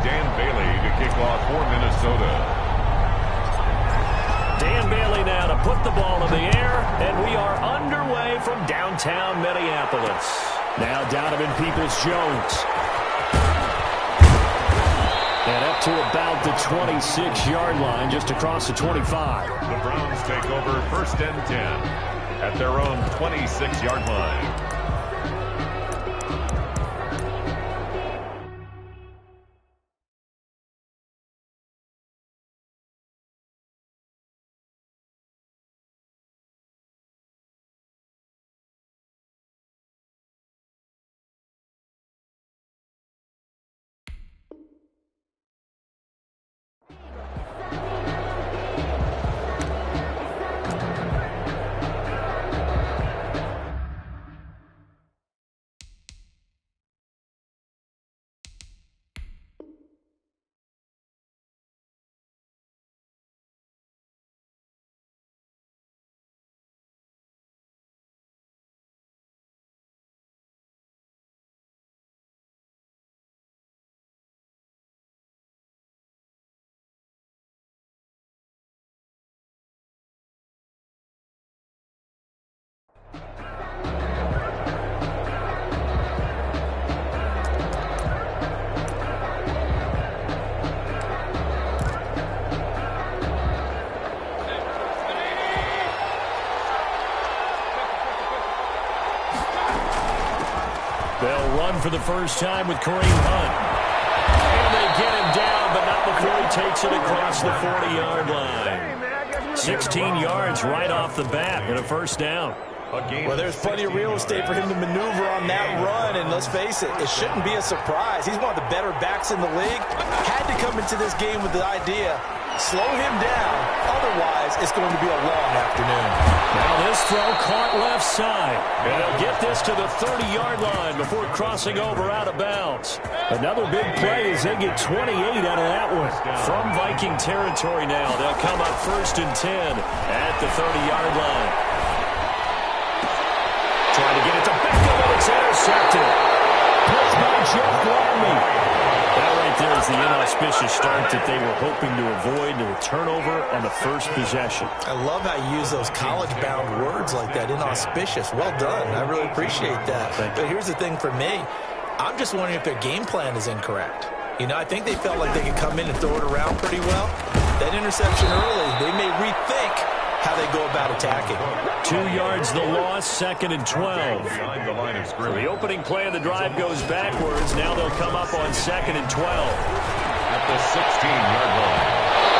Dan Bailey to kick off for Minnesota. Dan Bailey now to put the ball in the air, and we are underway from downtown Minneapolis. Now Donovan Peoples-Jones. And up to about the 26-yard line, just across the 25. The Browns take over 1st and 10 at their own 26-yard line. They'll run for the first time with Kareem Hunt. And they get him down, but not before he takes it across the 40-yard line. 16 yards right off the bat and a first down. Well, there's plenty of real estate for him to maneuver on that run, and let's face it, it shouldn't be a surprise. He's one of the better backs in the league. Had to come into this game with the idea, slow him down, otherwise it's going to be a long afternoon. Now this throw caught left side, and they'll get this to the 30-yard line before crossing over out of bounds. Another big play as they get 28 out of that one. From Viking territory now, they'll come up 1st and 10 at the 30-yard line. Trying to get it to Beckham, it's intercepted. Pushed by Jeff Gladney. That right there is the inauspicious start that they were hoping to avoid, a turnover on the first possession. I love how you use those college-bound words like that, inauspicious. Well done. I really appreciate that. But here's the thing for me. I'm just wondering if their game plan is incorrect. You know, I think they felt like they could come in and throw it around pretty well. That interception early, they may rethink how they go about attacking. 2 yards the loss, 2nd and 12. Behind the line of So scrimmage. the opening play of the drive goes backwards. Now they'll come up on 2nd and 12. At the 16-yard line.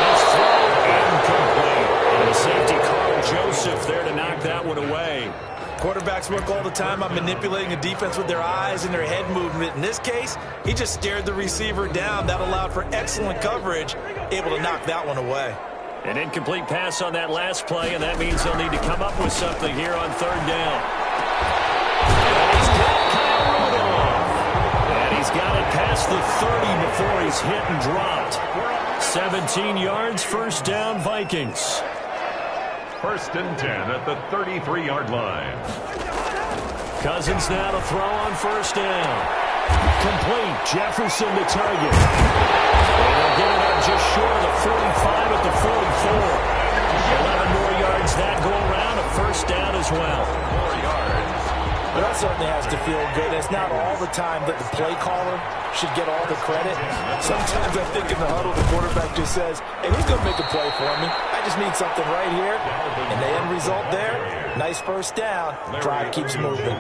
This throw incomplete. And the safety Carl Joseph there to knock that one away. Quarterbacks work all the time on manipulating a defense with their eyes and their head movement. In this case, he just stared the receiver down. That allowed for excellent coverage, able to knock that one away. An incomplete pass on that last play, and that means they'll need to come up with something here on 3rd down. And he's got Kyle Rudolph. And he's got it past the 30 before he's hit and dropped. 17 yards, 1st down, Vikings. 1st and 10 at the 33-yard line. Cousins now to throw on 1st down. Complete. Jefferson to target. And they'll get it up just short of the 45 at the 44. 11 more yards that go around. A 1st down as well. 4 yards. But that certainly has to feel good. It's not all the time that the play caller should get all the credit. Sometimes I think in the huddle, the quarterback just says, hey, who's going to make a play for me? I just need something right here. And the end result there, nice 1st down. Drive keeps moving.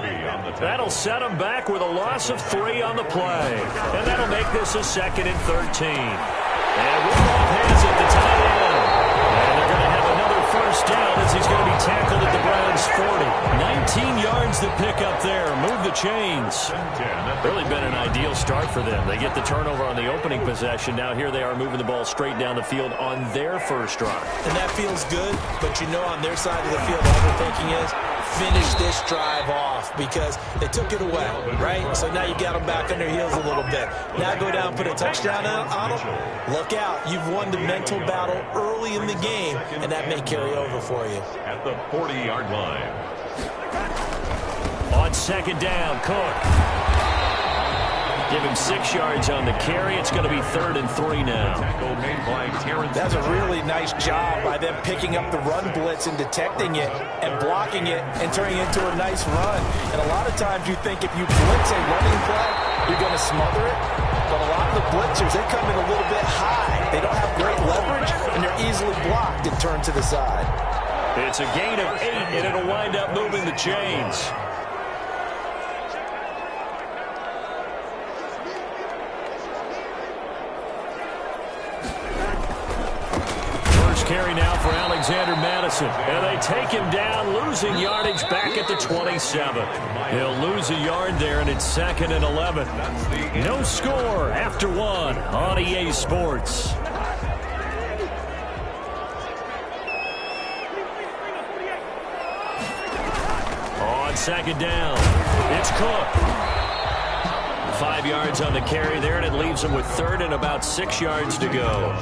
That'll set them back with a loss of 3 on the play. And that'll make this a 2nd and 13. And Rudolph has it, the tight end. And they're going to have another 1st down as he's going to be tackled at the Browns' 40. 19 yards to pick up there. Move the chains. Really been an ideal start for them. They get the turnover on the opening possession. Now here they are moving the ball straight down the field on their 1st drive. And that feels good, but you know on their side of the field, all they're thinking is, finish this drive off because they took it away, right? So now you got them back on their heels a little bit. Now go down, put a touchdown on them. Look out. You've won the mental battle early in the game, and that may carry over for you. At the 40-yard line. On 2nd down, Cook. Give him 6 yards on the carry. It's going to be 3rd and 3 now. That's a really nice job by them picking up the run blitz and detecting it and blocking it and turning it into a nice run. And a lot of times you think if you blitz a running play, you're going to smother it. But a lot of the blitzers, they come in a little bit high. They don't have great leverage, and they're easily blocked and turned to the side. It's a gain of 8, and it'll wind up moving the chains. First carry now for Alexander Madison. And they take him down, losing yardage back at the 27. He'll lose a yard there, and it's 2nd and 11. No score after 1 on EA Sports. On 2nd down, it's Cook. 5 yards on the carry there, and it leaves him with 3rd and about 6 yards to go.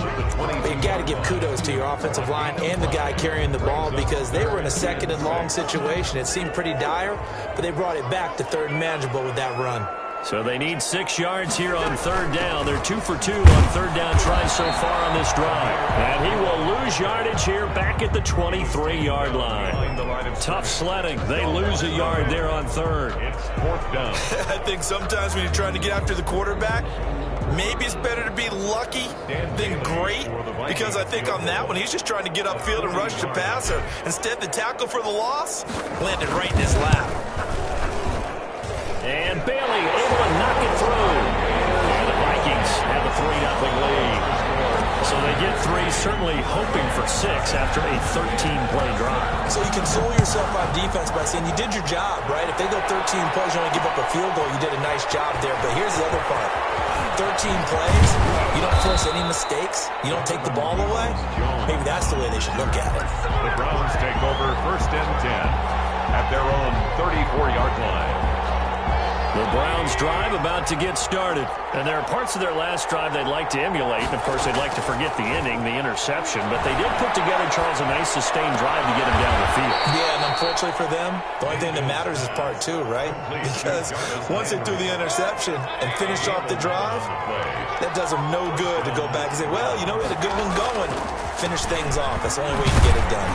You've got to give kudos to your offensive line and the guy carrying the ball because they were in a 2nd and long situation. It seemed pretty dire, but they brought it back to 3rd and manageable with that run. So they need 6 yards here on 3rd down. They're 2 for 2 on 3rd down tries so far on this drive. And he will lose yardage here back at the 23-yard line. Tough sledding. They lose a yard there on 3rd. It's 4th down. I think sometimes when you're trying to get after the quarterback, maybe it's better to be lucky than great, because I think on that one, he's just trying to get upfield and rush the passer. Instead, the tackle for the loss landed right in his lap. And Bailey able to knock it through. And the Vikings have a 3-0 lead. So they get 3, certainly hoping for 6 after a 13-play drive. So you console yourself on defense by saying you did your job, right? If they go 13 plays, you only give up a field goal, you did a nice job there. But here's the other part. 13 plays, you don't force any mistakes, you don't take the ball away. Maybe that's the way they should look at it. The Browns take over 1st and 10 at their own 34-yard line. The Browns drive about to get started. And there are parts of their last drive they'd like to emulate. And, of course, they'd like to forget the ending, the interception. But they did put together, Charles, a nice sustained drive to get him down the field. Yeah, and unfortunately for them, the only thing that matters is part 2, right? Because once they threw the interception and finished off the drive, that does them no good to go back and say, well, you know, we had a good one going. Finish things off. That's the only way you can get it done.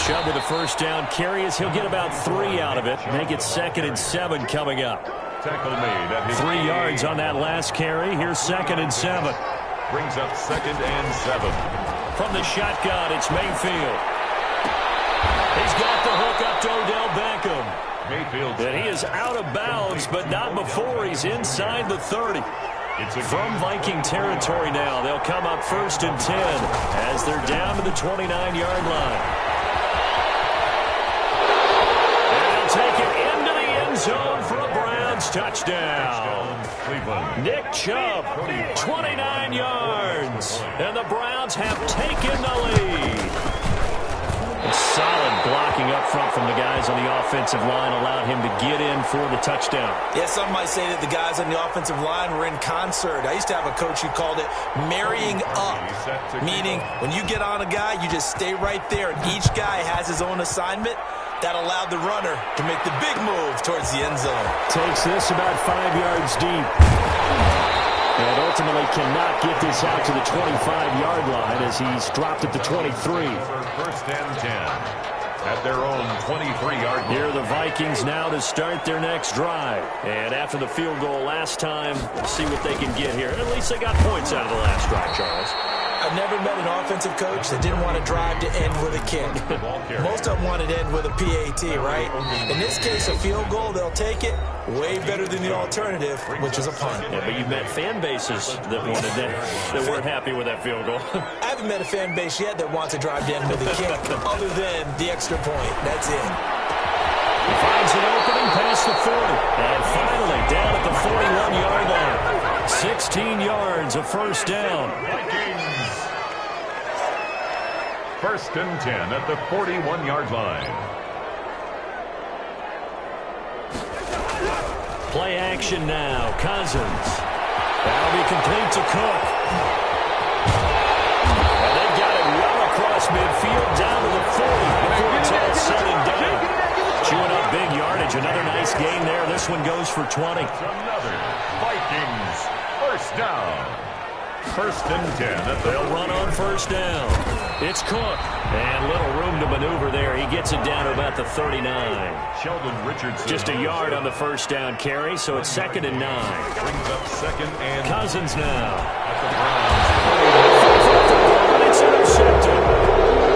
Chubb with a 1st down carry as he'll get about 3 out of it. Make it 2nd and 7 coming up. 3 yards on that last carry. Here's 2nd and 7. Brings up 2nd and 7. From the shotgun, it's Mayfield. He's got the hook up to Odell Beckham. Mayfield. And he is out of bounds, but not before he's inside the 30. From Viking territory now, they'll come up 1st and 10 as they're down to the 29-yard line. Take it into the end zone for a Browns touchdown. Nick Chubb, 29 yards. And the Browns have taken the lead. A solid blocking up front from the guys on the offensive line allowed him to get in for the touchdown. Yeah, some might say that the guys on the offensive line were in concert. I used to have a coach who called it marrying up, meaning when you get on a guy, you just stay right there, and each guy has his own assignment. That allowed the runner to make the big move towards the end zone. Takes this about 5 yards deep. And ultimately cannot get this out to the 25-yard line as he's dropped at the 23. 1st and 10 at their own 23-yard line. Here are the Vikings now to start their next drive. And after the field goal last time, we'll see what they can get here. And at least they got points out of the last drive, Charles. I've never met an offensive coach that didn't want to drive to end with a kick. Most of them wanted to end with a PAT, right? In this case, a field goal, they'll take it. Way better than the alternative, which is a punt. Yeah, but you've met fan bases that wanted that weren't happy with that field goal. I haven't met a fan base yet that wants to drive to end with a kick, other than the extra point. That's it. He finds an opening past the 40. And finally, down at the 41-yard line. 16 yards, a 1st down. Vikings. 1st and 10 at the 41-yard line. Play action now. Cousins. That'll be complete to Cook. And they got it well across midfield down to the 40 before it's all said and done. Chewing up big yardage, and another nice gain there. This one goes for 20. Another Vikings first down. First and 10. They'll run on first down. It's Cook. And little room to maneuver there. He gets it down to about the 39. Sheldon Richardson. Just a yard on the first down carry, so it's 2nd and 9. Brings up 2nd and Cousins now. At It's intercepted.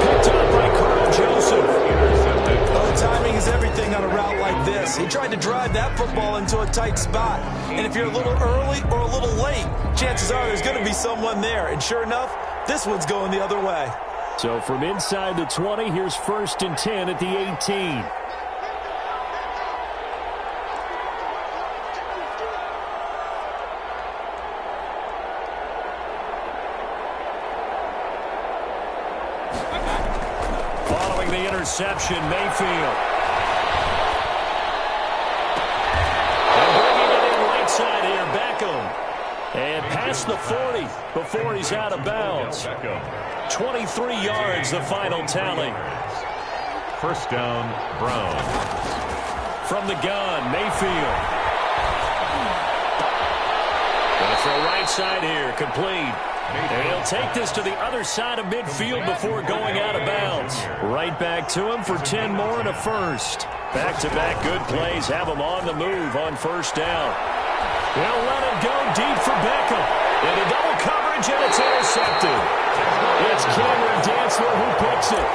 Picked up by Carl Joseph. intercepted. Well, the timing is everything on a route like this. He tried to drive that football into a tight spot. And if you're a little early or a little late, chances are there's going to be someone there. And sure enough, this one's going the other way. So from inside the 20, here's 1st and 10 at the 18. Following the interception, Mayfield. And bringing it in right side here, Beckham. And past the 40 before he's out of bounds. 23 yards, the final tally. First down, Brown. From the gun, Mayfield. Gonna throw right side here, complete. And he'll take this to the other side of midfield before going out of bounds. Right back to him for 10 more and a first. Back-to-back good plays have him on the move on first down. They'll let it go deep for Beckham. Into double coverage, and it's intercepted. It's Cameron Dantzler who picks it.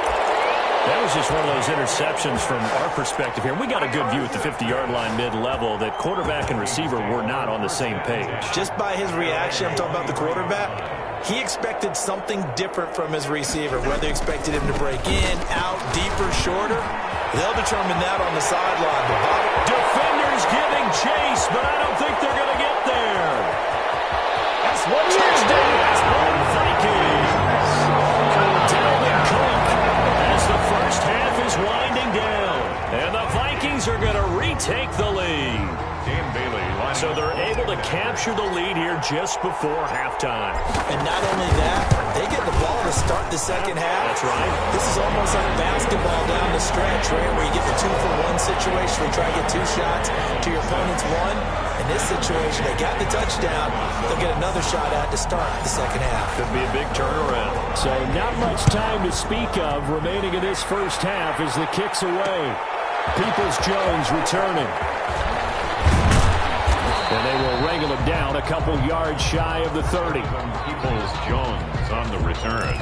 That was just one of those interceptions from our perspective here. We got a good view at the 50-yard line mid-level that quarterback and receiver were not on the same page. Just by his reaction, I'm talking about the quarterback, he expected something different from his receiver, whether he expected him to break in, out, deeper, shorter. They'll determine that on the sideline. Defenders giving chase, but I don't think they're going to get there. That's one touchdown. That's one Vikings. Dalvin Cook as the first half is winding down. And the Vikings are going to retake the lead. Dan Bailey. So they're able to capture the lead here just before halftime. And not only that, they get the ball to start the second half. That's right. This is almost like basketball down the stretch, right, where you get the 2-for-1 situation where you try to get 2 shots to your opponent's 1. In this situation, they got the touchdown. They'll get another shot at to start the second half. Could be a big turnaround. So not much time to speak of remaining in this first half as the kick's away. Peoples-Jones returning. And they will wrangle him down a couple yards shy of the 30. Peoples-Jones on the return.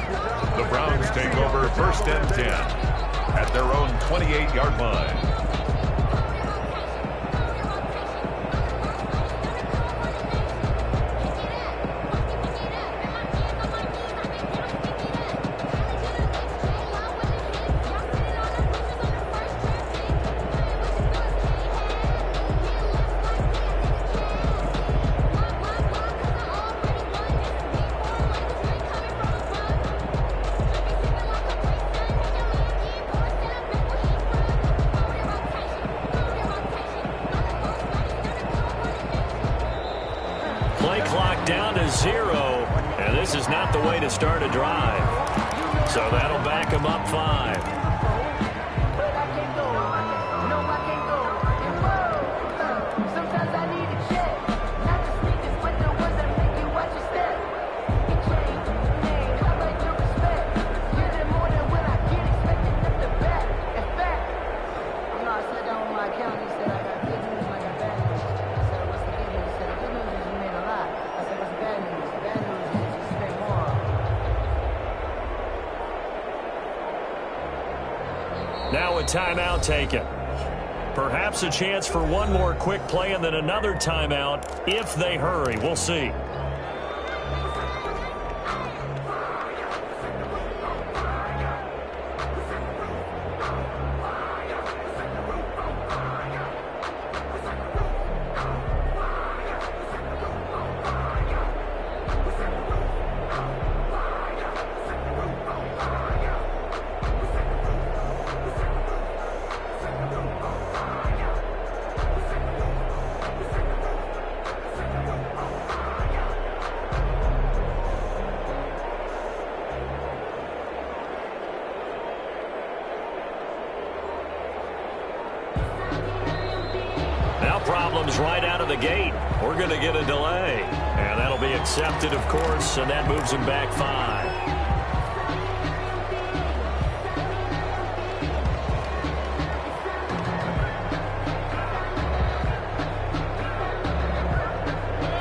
The Browns take over first and 10 at their own 28-yard line. Down to 0, and this is not the way to start a drive. So that'll back him up 5. Now a timeout taken. Perhaps a chance for one more quick play and then another timeout if they hurry. We'll see. comes right out of the gate. We're going to get a delay. And that'll be accepted, of course, and that moves him back 5.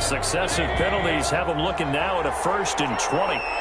Successive penalties have them looking now at a 1st and 20.